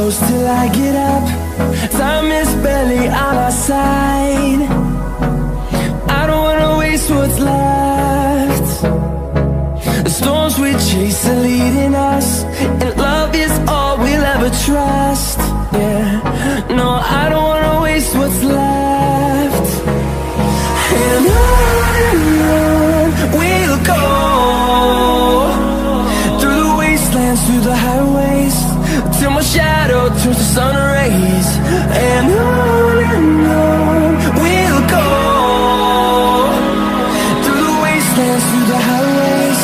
close till I get up. Time is barely on our side. I don't wanna waste what's left. The storms we chase are leading us, and love is all we'll ever trust. Yeah, no, I don't wanna waste what's left. And on we'll go, through the wastelands, through the highways, till my shadow turns to sun rays. And on we'll go, through the wastelands, through the highways,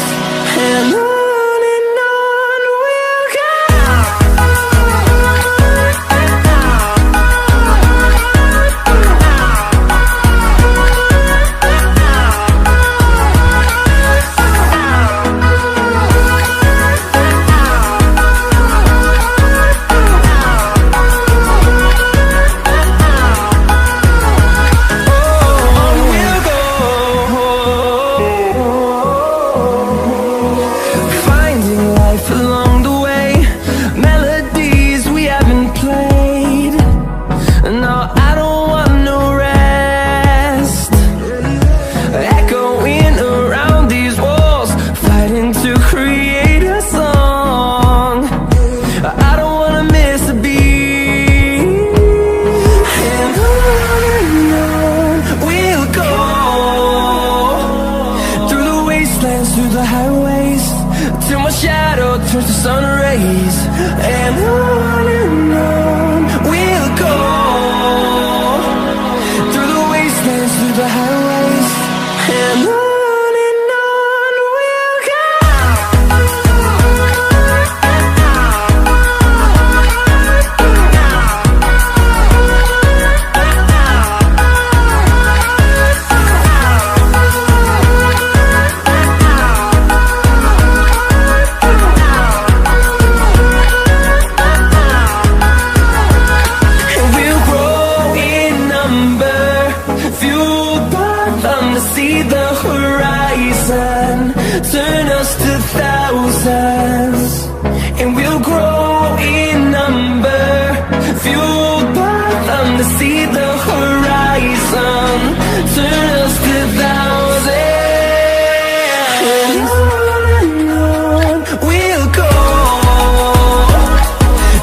and on we'll go. Through the highways, till my shadow turns to sun rays. And on we'll go, through the wastelands, through the highways, and on we'll go. See the horizon, turn us to thousands, and we'll grow in number, fueled by them to see the horizon, turn us to thousands. And on we'll go,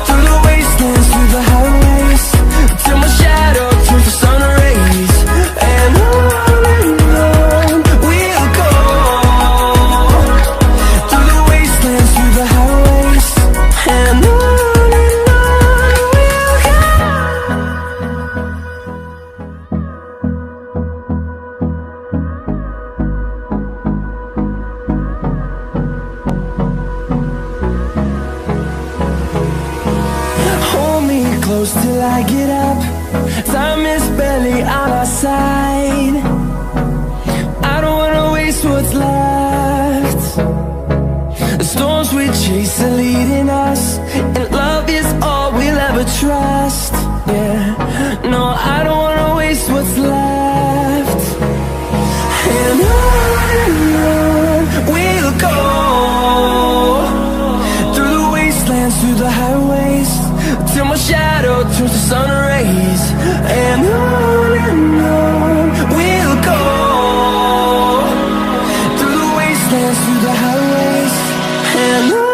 through the wastelands, through the highways, till my shadow turns to sun rays. And close till I get up. Time is barely on our side. I don't wanna waste what's left. The storms we chase are leading us, and love is all we'll ever trust. Yeah, no, I don't wanna waste what's left. And on we'll go, through the wastelands, through the highways, till my shadow turns to sun rays. And on we'll go, through the wastelands, through the highways, and on.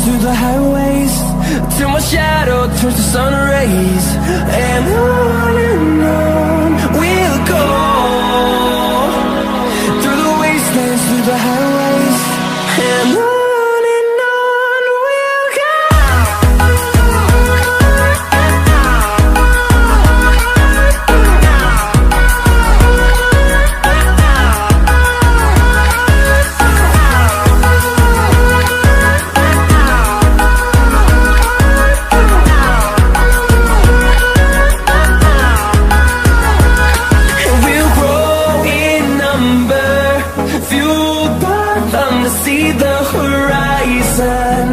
Through the highways, till my shadow turns to sun rays. rays, and on we'll go, through the wastelands, through the highways, and on we'll go. See the horizon,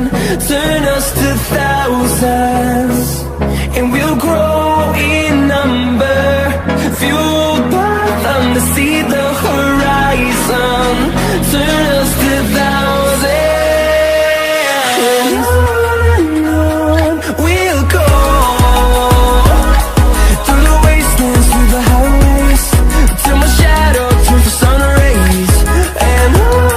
turn us to thousands, and we'll grow in number, fueled by them to see the horizon, turn us to thousands, and on we'll go, through the wastelands, through the highways, till my shadow turns to sun rays, and on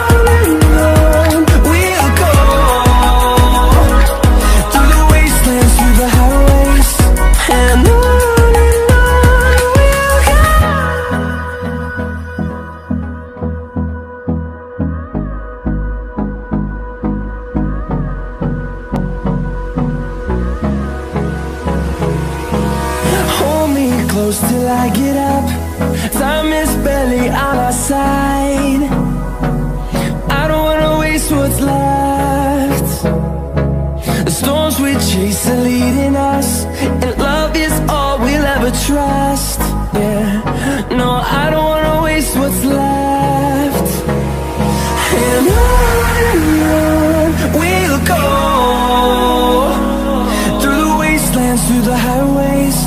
close till I get up. Time is barely on our side. I don't wanna waste what's left. The storms we chase are leading us, and love is all we'll ever trust. Yeah, no, I don't wanna waste what's left. And on we'll go, through the wastelands, through the highways,